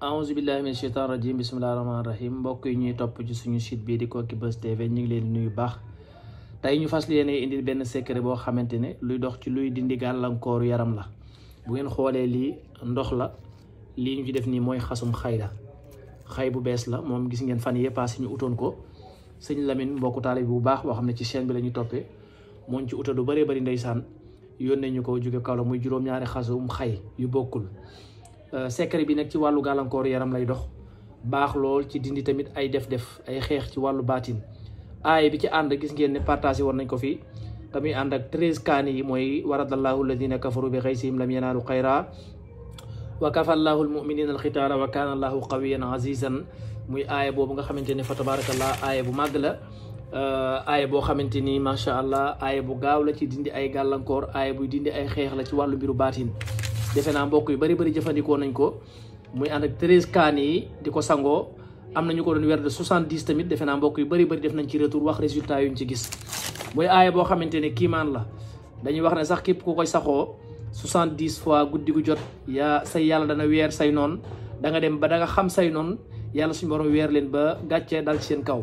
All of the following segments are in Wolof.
aouzu billahi min shaitan rajim bismillahi rahmani rahim mbokk yi ñuy topp ci suñu site bi di Koki Buzz TV ñu ngi leen nuyu baax tey ñu fas leen indil benn secret boo xamante ne luy dox ci luy dindi gàllankooru yaram la. bu ngeen xoolee lii ndox la, lii ñu ci def nii mooy xasum xayda, xay bu bees la moom gis ngeen fan yee passé ñu utoon ko sëñ Lamine mbokku taalibe bu baax boo xam ne ci chaîne bi la ñu toppee mooñ ci uta du bëree bëri ndeysaan yónnee ñu ko jóge kaw la muy juróom-ñaari xasum xay yu bokkul. secret bi nag ci wàllu gàllankoor yaram lay dox, baax lool ci dindi tamit ay def-def ay xeex ci wàllu baatin. aaya bi ci ànd gis ngeen ne partagé woon nañ ko fii tamit ànd ak 13 kaani yi mooy waradallahu alladina kafaru bi xaysihim lam yanaalu xayra wa kafallahu almuminina alxitaala wa kaana allahu qawiyan azizan muy aaya boobu nga xamante ne fa tabarakallah aaya bu màgg la. aaya boo xamante ni macha allah aaya bu gaaw la ci dindi ay gàllankoor, aaya buy dindi ay xeex la ci wàllu mbiru baatin. defe naa mbokk yu bari jëfandikoo nañ ko muy ànd ak 13 kaani yi di ko sangoo. am na ñu ko doon weer de 70 tamit defe naa mbokk yu bari def nañ ci retour wax résultat yuñ ci gis. muy aaya boo xamante ne kiimaan la, dañuy wax ne sax képp ku koy saxoo 70 fois guddi gu jot say yàlla dana weer say noon, da nga dem ba da nga xam say noon yàlla suñu borom weer leen ba gàccee dal ci seen kaw.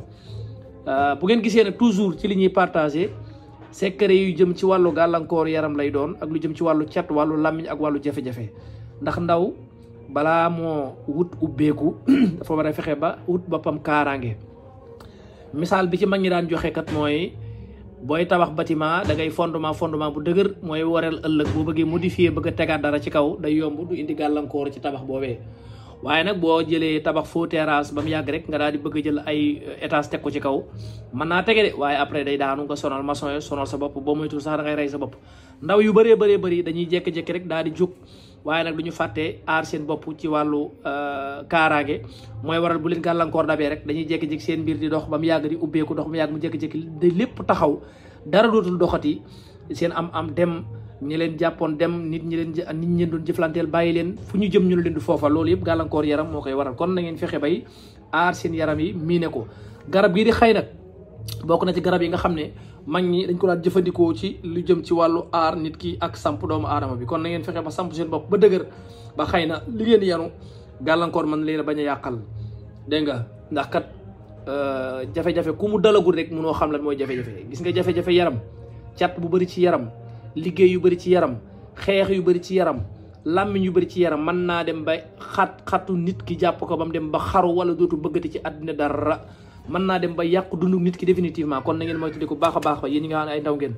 bu ngeen gisee nag toujours ci li ñuy partagé secret yu jëm ci wàllu gàllankoor yaram lay doon ak lu jëm ci wàllu cat, wàllu làmmiñ ak wàllu jafe-jafe. ndax ndaw balaa moo wut ubbeeku dafa war a fexe ba wut boppam kaaraange. misaal bi ci mag ñi daan joxe kat mooy booy tabax bâtiment da ngay fondement bu dëgër mooy wareel ëllëg boo bëggee modifier bëgg a tegaat dara ci kaw day yomb, du indi gàllankoor ci tabax boobee. waaye nag boo jëlee tabax faux terrasse ba mu yàgg rek nga daal di bëgg a jël ay étage teg ko ci kaw mën naa tege de, waaye après day daanu nga sonal maçon yi sonal sa bopp, boo moytul sax da ngay rey sa bopp. ndaw yu bëree bëri dañuy jékki-jékki rek daal di jóg, waaye nag du ñu fàtte aar seen bopp ci wàllu kaaraange. mooy waral bu leen gàllankoor dabee rek dañuy jékki-jékki seen mbir di dox ba mu yàgg di ubbeeku, dox ba mu yàgg mu jékki-jékki di lépp taxaw, dara dootul doxati, seen am dem, ñi leen jàppoon dem, nit ñi doon jëflanteel bàyyi leen, fu ñu jëm ñu leen di foofa. loolu yëpp gàllankoor yaram moo koy waral. kon na ngeen fexe bay aar seen yaram yi miine ko. garab gii di xay nag bokk na ci garab yi nga xam ne mag ñi dañ ko daan jëfandikoo ci lu jëm ci wàllu aar nit ki ak samp doomu aadama bi. kon na ngeen fexe ba samp seen bopp ba dëgër ba xëy na li ngeen yanu gàllankoor mën leen a bañ a yàqal, dégg nga. ndax kat jafe-jafe ku mu dalagul rek munoo xam lan mooy jafe-jafe. gis nga jafe-jafe yaram, cat bu bëri ci yaram, liggéey yu bëri ci yaram, xeex yu bëri ci yaram, làmmiñ yu bëri ci yaram mën naa dem ba xatu nit ki jàpp ko ba mu dem ba xaru wala dootu bëggati ci àddina dara, mën naa dem ba yàqu dundu nit ki définitivement. kon na ngeen moytu di ko baax a baax yéen ñi nga xam ne ay ndaw ngeen.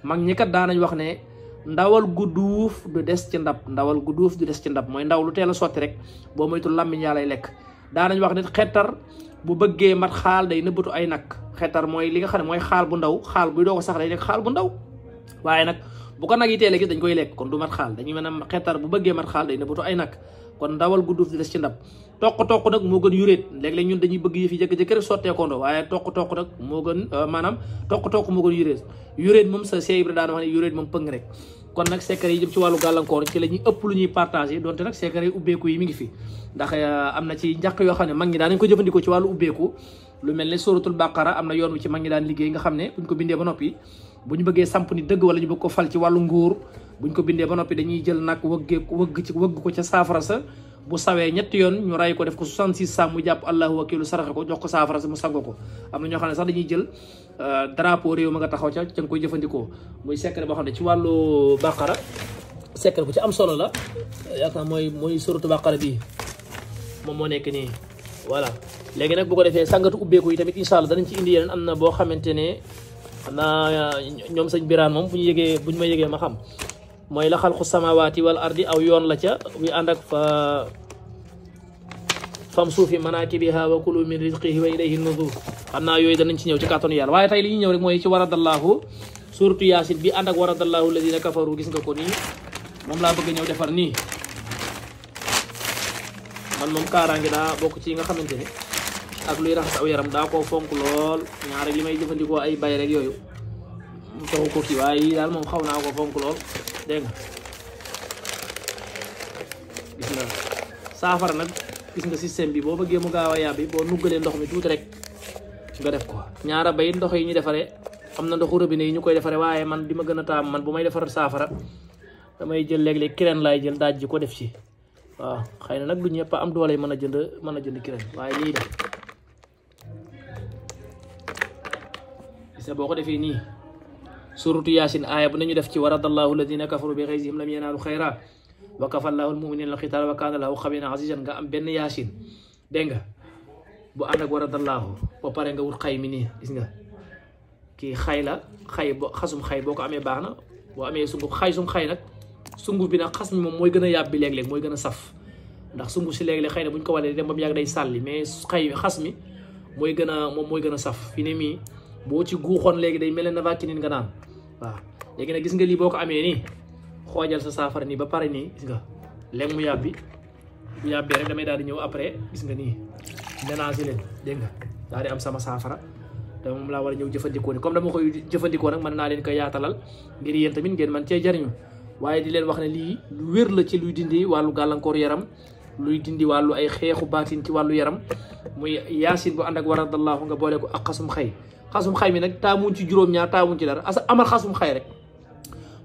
mag ñi kat daanañ wax ne ndawal gu duuf du des ci ndab, ndawal gu duuf du des ci ndab mooy ndaw lu teel a sotti rek boo moytu làmmiñ yaa lay lekk. daanañ wax ne xettar bu bëggee mat xaal day nëbbatu ay nag. xettar mooy li nga xam ne mooy xaal bu ndaw, xaal buy doo ko sax day nekk xaal bu ndaw, waaye nag bu ko nag yi teelee gis dañ koy lekk, kon du mat xaal. dañuy mën a xettar bu bëggee mat xaal day nëbbatu ay nag. kon ndawal gu duuf di des ci ndab. toq nag moo gën yuréet. léeg-léeg ñun dañuy bëgg yëf yi jëkk-jëkk rek sotteekoondo, waaye toq nag moo gën maanaam toq moo gën yuréet. yuréet moom sa Cheikh Ibra daan wax ne yuréet moom pëng rek. kon nag secret yi jëm ci wàllu gàllankoor ci la ñuy ëpp lu ñuy partagé, donte nag secret yi ubbeeku yi mi ngi fi. ndax am na ci njàq yoo xam ne mag ñi daan nañ ko jëfandikoo ci wàllu ubbeeku. lu mel ne suratul baqara am na yoon wi ci mag ñi daan liggéey nga xam ne buñ ko bindee ba noppi bu ñu bëggee samp ni dëgg wala ñu bëgg ko fal ci wàllu nguur, buñ ko bindee ba noppi dañuy jël nag wëgg ko ca saafara sa. bu sawee ñetti yoon ñu ray ko def ko 66 saa mu jàpp allahu wakilu saraxe ko jox ko saafara sa mu sango ko. am na ñoo xam ne sax dañuy jël drapeau réew ma nga taxaw ca nga koy jëfandikoo. muy secret boo xam ne ci wàllu baqara secret bu ci am solo la, yaakaar mooy suratu baqara bii moom moo nekk nii. voilà léegi nag bu ko defee sangatu ubbeeku yi tamit incha allah danañ ci indi yeneen. am na boo xamante ne xam naa ñoom sëñ Birane moom bu ñu ma yëgee ma xam, mooy la xalqu samawaati wal ardi aw yoon la ca wi ànd ak fam suufi manakibiha wa kulu min rizqihi wa ilayhi nuzur. xam naa yooyu danañ ci ñëw ci kàttanu yàlla. waaye tey li ñuy ñëw rek mooy ci waradallahu suratu yaasin bi ànd ak waradallahu alladina kafaru. gis nga ko nii moom laa bëgg ñëw defar nii. man moom kaaraange daa bokk ci nga xamante ne ak luy raxas aw yaram daa koo fonk lool. ñaare li may jëfandikoo ay bay rek yooyu mu taxu ko kii, waaye yi daal moom xaw naa ko fonk lool, dégg nga. gis nga saafara nag, gis nga système bi boo bëggee mu gaaw a yàbbi boo nuggalee ndox mi tuuti rek nga def ko. ñaara bay ndox yi ñu defaree am na ndoxu robinet yi ñu koy defaree, waaye man bi ma gën a taam man bu may defar saafara damay jël léeg-léeg kireen laay jël daaj ji ko def ci waaw xëy na nag du ñëpp am doole mën a jënd crème waaye lii de gis nga boo ko defee nii suratu yaasin aaya bu nañu def ci waradallahu alladina kafaru bi xaysihim lam yanaalu xayra wa kafallahu almuminina alxitaal wa kaana lahu xabiran azizan nga am benn yaasin dégg nga bu ànd ak waradallahu ba pare nga wut xay mi nii gis nga kii xay la xay xasum xay boo ko amee baax na boo amee sunguf xay nag sunguf bi nag xas mi moom mooy gën a yàbbi léeg-léeg mooy gën a saf ndax sunguf si léeg-léeg xëy na bu ñu ko walee dem ba mu yàgg day sàlli mais xas mi mooy gën a saf fi ne mii boo ci guuxoon léegi day mel ne vaccine nga naan waaw léegi nag gis nga lii boo ko amee nii xoojal sa saafara nii ba pare nii gis nga léegi mu yàbbi bu yàbbee rek damay daal di ñëw après gis nga nii mélanger leen dégg nga daal di am sama saafara te moom laa war a ñëw jëfandikoo ni comme dama koy jëfandikoo nag mën naa leen ko yaatalal ngir yéen tamit ngeen man cee jariñu waaye di leen wax ne lii lu wér la ci luy dindi wàllu gàllankoor yaram luy dindi wàllu ay xeexu baatin ci wàllu yaram muy yaasin bu ànd ak waradallahu nga boole ko ak xasum xay mi nag taamuñ ci juróom-ñaar taamuñ ci dara amal xasum xay rek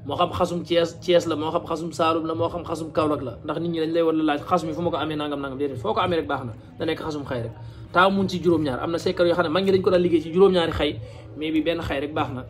moo xam xasum Thiès la moo xam xasum Saalum la moo xam xasum Kaolack la ndax nit ñi dañ lay war la laaj xasum yi fu ma ko amee nangam déedéet foo ko amee rek baax na da nekk xasum xay rek taamuñ ci juróom-ñaar am na secret yoo xam ne mag ñi dañ ko daan liggéey ci juróom-ñaari xay mais bi benn xay rek baax na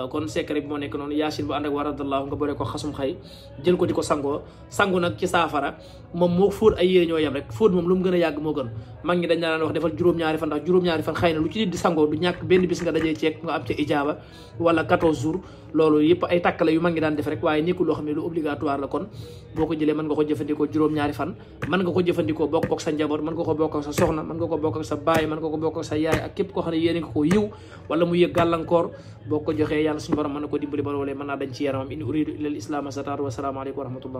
kon secret bi moo nekk noonu yaasin bu ànd ak waradallahu nga boole ko xasum xay jël ko di ko sangu nag ci saafara moom moo fóot ay yére ñoo yem rek fóot moom lu mu gën a yàgg moo gën mag ñi dañ daan wax defal juróom-ñaari fan ndax juróom-ñaari fan xëy na lu ci nit di sangoo du ñàkk benn bis nga dajee ceeg nga am ca ijaaba wala 14 jours loolu yëpp ay takkale yu mag ñi daan def rek waaye nekkul loo xam ne lu obligatoire la kon boo ko jëlee mën nga ko jëfandikoo juróom-ñaari fan mën nga ko jëfandikoo bokk ak sa njaboot mën nga ko bokk ak sa soxna mën nga ko bokk ak sa baay mën nga ko bokk ak sa yaay ak képp koo xam ne yéene nga ko yiw wala mu yëg gàllankoor boo ko joxee yàlla suñu borom mën na ko dimbali ba loolee mën naa dañ ci yaramam in uridu illa al islam wa salaamu aleykum wa rahmatullah